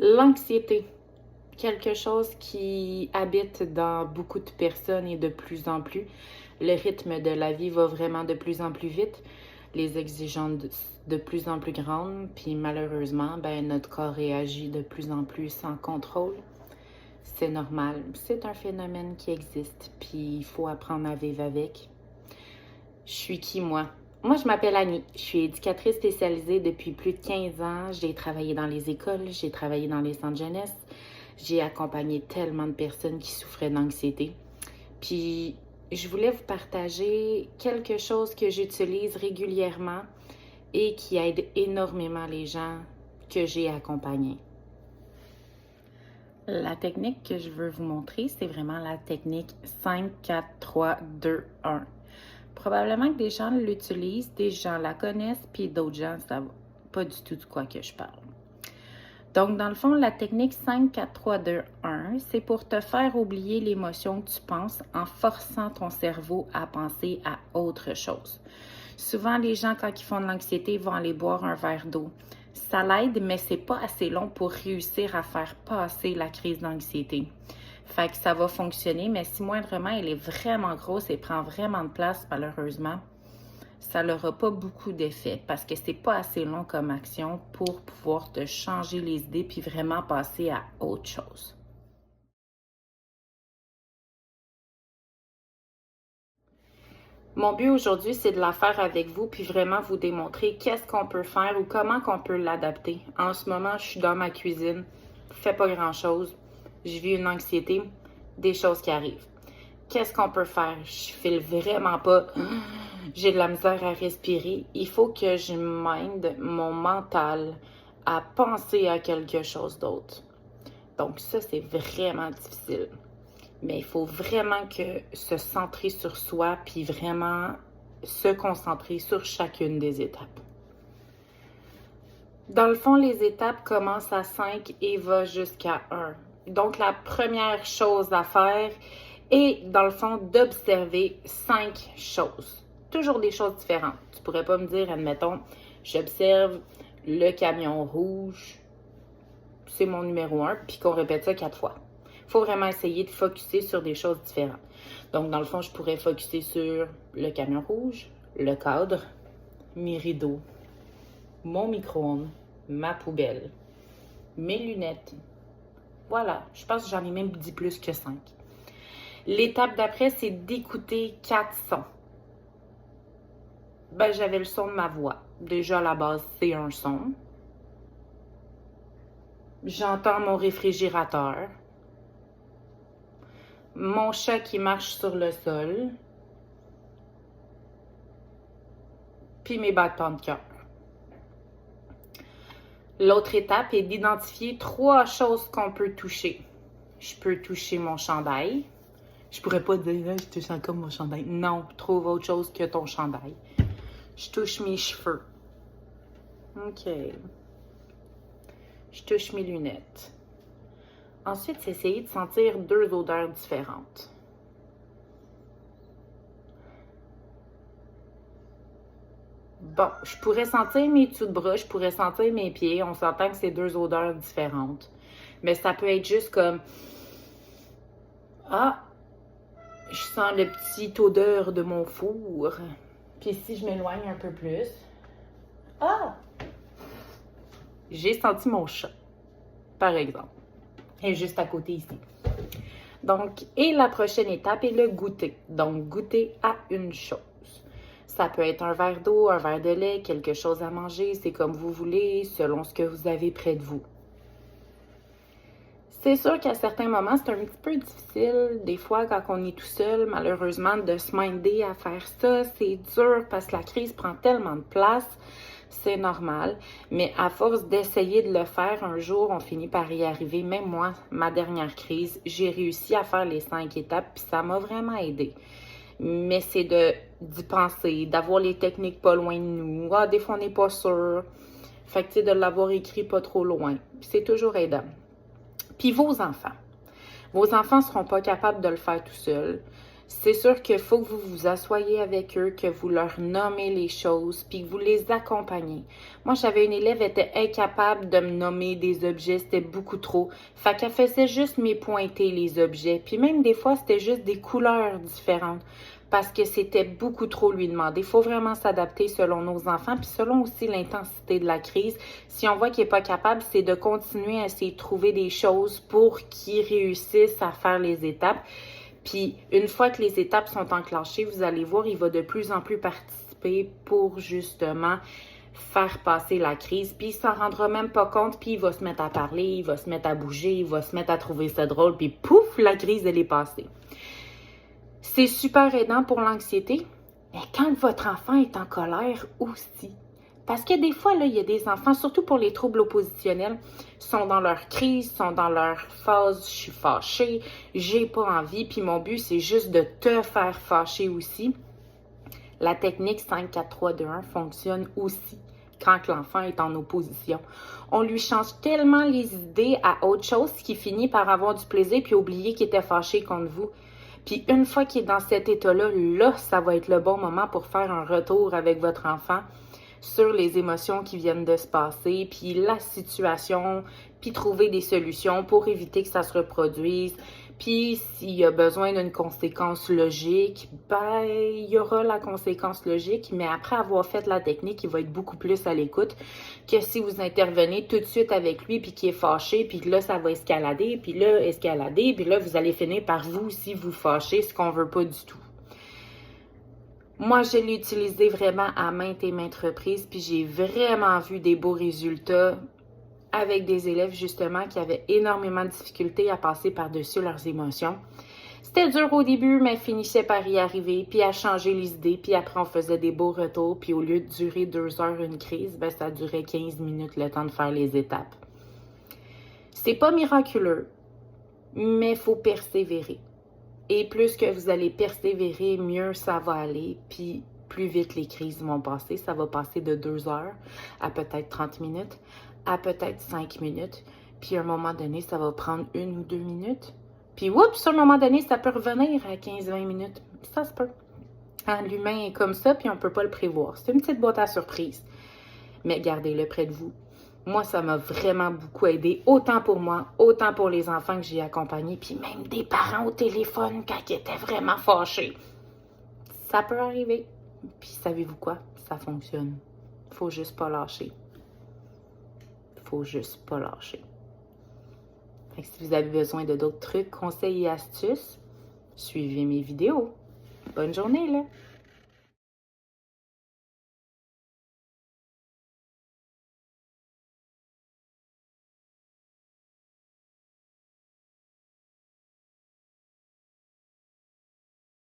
L'anxiété, quelque chose qui habite dans beaucoup de personnes et de plus en plus. Le rythme de la vie va vraiment de plus en plus vite, les exigences de plus en plus grandes, puis malheureusement, notre corps réagit de plus en plus sans contrôle. C'est normal, c'est un phénomène qui existe, puis il faut apprendre à vivre avec. Je suis qui, moi? Moi, je m'appelle Annie. Je suis éducatrice spécialisée depuis plus de 15 ans. J'ai travaillé dans les écoles, j'ai travaillé dans les centres jeunesse. J'ai accompagné tellement de personnes qui souffraient d'anxiété. Puis, je voulais vous partager quelque chose que j'utilise régulièrement et qui aide énormément les gens que j'ai accompagnés. La technique que je veux vous montrer, c'est vraiment la technique 5, 4, 3, 2, 1. Probablement que des gens l'utilisent, des gens la connaissent, puis d'autres gens ne savent pas du tout de quoi que je parle. Donc, dans le fond, la technique 5, 4, 3, 2, 1, c'est pour te faire oublier l'émotion que tu penses en forçant ton cerveau à penser à autre chose. Souvent, les gens, quand ils font de l'anxiété, vont aller boire un verre d'eau. Ça l'aide, mais c'est pas assez long pour réussir à faire passer la crise d'anxiété. Fait que ça va fonctionner, mais si moindrement elle est vraiment grosse et prend vraiment de place, malheureusement, ça n'aura pas beaucoup d'effet parce que c'est pas assez long comme action pour pouvoir te changer les idées puis vraiment passer à autre chose. Mon but aujourd'hui, c'est de la faire avec vous puis vraiment vous démontrer qu'est-ce qu'on peut faire ou comment qu'on peut l'adapter. En ce moment, je suis dans ma cuisine, fais pas grand-chose, je vis une anxiété, des choses qui arrivent. Qu'est-ce qu'on peut faire? Je file vraiment pas. J'ai de la misère à respirer. Il faut que je m'aide mon mental à penser à quelque chose d'autre. Donc ça, c'est vraiment difficile. Mais il faut vraiment que se centrer sur soi puis vraiment se concentrer sur chacune des étapes. Dans le fond, les étapes commencent à 5 et vont jusqu'à 1. Donc la première chose à faire est, dans le fond, d'observer 5 choses. Toujours des choses différentes. Tu pourrais pas me dire, admettons, j'observe le camion rouge, c'est mon numéro 1, puis qu'on répète ça 4 fois. Il faut vraiment essayer de focusser sur des choses différentes. Donc, dans le fond, je pourrais focusser sur le camion rouge, le cadre, mes rideaux, mon micro-ondes, ma poubelle, mes lunettes. Voilà, je pense que j'en ai même dit plus que 5. L'étape d'après, c'est d'écouter 4 sons. J'avais le son de ma voix. Déjà, à la base, c'est un son. J'entends mon réfrigérateur. Mon chat qui marche sur le sol. Puis mes battements de cœur. L'autre étape est d'identifier 3 choses qu'on peut toucher. Je peux toucher mon chandail. Je pourrais pas dire, là, je touche encore mon chandail. Non, trouve autre chose que ton chandail. Je touche mes cheveux. OK. Je touche mes lunettes. Ensuite, c'est essayer de sentir 2 odeurs différentes. Bon, je pourrais sentir mes dessous de bras, je pourrais sentir mes pieds. On s'entend que c'est 2 odeurs différentes. Mais ça peut être juste comme... Ah, je sens le petit odeur de mon four. Puis si je m'éloigne un peu plus... Ah! J'ai senti mon chat, par exemple. Et juste à côté ici. Donc, et la prochaine étape est le goûter. Donc, goûter à une chose. Ça peut être un verre d'eau, un verre de lait, quelque chose à manger, c'est comme vous voulez, selon ce que vous avez près de vous. C'est sûr qu'à certains moments, c'est un petit peu difficile, des fois, quand on est tout seul, malheureusement, de se minder à faire ça. C'est dur parce que la crise prend tellement de place, c'est normal. Mais à force d'essayer de le faire, un jour, on finit par y arriver. Même moi, ma dernière crise, j'ai réussi à faire les 5 étapes, puis ça m'a vraiment aidé. Mais c'est d'y penser, d'avoir les techniques pas loin de nous. Ah, des fois, on n'est pas sûr. Fait que, tu sais, de l'avoir écrit pas trop loin. Puis c'est toujours aidant. Puis vos enfants. Vos enfants ne seront pas capables de le faire tout seuls. C'est sûr qu'il faut que vous vous assoyiez avec eux, que vous leur nommez les choses, puis que vous les accompagnez. Moi, j'avais une élève, elle était incapable de me nommer des objets, c'était beaucoup trop. Fait qu'elle faisait juste me pointer les objets. Puis même des fois, c'était juste des couleurs différentes parce que c'était beaucoup trop lui demander. Il faut vraiment s'adapter selon nos enfants, puis selon aussi l'intensité de la crise. Si on voit qu'il n'est pas capable, c'est de continuer à essayer de trouver des choses pour qu'il réussisse à faire les étapes. Puis, une fois que les étapes sont enclenchées, vous allez voir, il va de plus en plus participer pour justement faire passer la crise. Puis, il s'en rendra même pas compte, puis il va se mettre à parler, il va se mettre à bouger, il va se mettre à trouver ça drôle, puis pouf, la crise, elle est passée. C'est super aidant pour l'anxiété, mais quand votre enfant est en colère aussi, parce que des fois, là, il y a des enfants, surtout pour les troubles oppositionnels, sont dans leur crise, sont dans leur phase, je suis fâchée, j'ai pas envie, puis mon but, c'est juste de te faire fâcher aussi. La technique 5-4-3-2-1 fonctionne aussi quand l'enfant est en opposition. On lui change tellement les idées à autre chose qu'il finit par avoir du plaisir puis oublier qu'il était fâché contre vous. Puis une fois qu'il est dans cet état-là, là, ça va être le bon moment pour faire un retour avec votre enfant sur les émotions qui viennent de se passer, puis la situation, puis trouver des solutions pour éviter que ça se reproduise. Puis s'il y a besoin d'une conséquence logique, ben il y aura la conséquence logique, mais après avoir fait la technique, il va être beaucoup plus à l'écoute que si vous intervenez tout de suite avec lui, puis qu'il est fâché, puis là ça va escalader, puis là vous allez finir par vous aussi vous fâcher, ce qu'on veut pas du tout. Moi, je l'ai utilisé vraiment à maintes et maintes reprises, puis j'ai vraiment vu des beaux résultats avec des élèves, justement, qui avaient énormément de difficultés à passer par-dessus leurs émotions. C'était dur au début, mais finissaient par y arriver, puis à changer les idées, puis après, on faisait des beaux retours, puis au lieu de durer 2 heures une crise, ben ça durait 15 minutes le temps de faire les étapes. C'est pas miraculeux, mais il faut persévérer. Et plus que vous allez persévérer, mieux ça va aller. Puis plus vite les crises vont passer. Ça va passer de 2 heures à peut-être 30 minutes, à peut-être 5 minutes. Puis à un moment donné, ça va prendre 1 ou 2 minutes. Puis oups, à un moment donné, ça peut revenir à 15-20 minutes. Ça se peut. Hein, l'humain est comme ça, puis on ne peut pas le prévoir. C'est une petite boîte à surprise. Mais gardez-le près de vous. Moi, ça m'a vraiment beaucoup aidé, autant pour moi, autant pour les enfants que j'ai accompagnés, puis même des parents au téléphone quand ils étaient vraiment fâchés. Ça peut arriver. Puis savez-vous quoi? Ça fonctionne. Faut juste pas lâcher. Faut juste pas lâcher. Fait que si vous avez besoin de d'autres trucs, conseils et astuces, suivez mes vidéos. Bonne journée, là!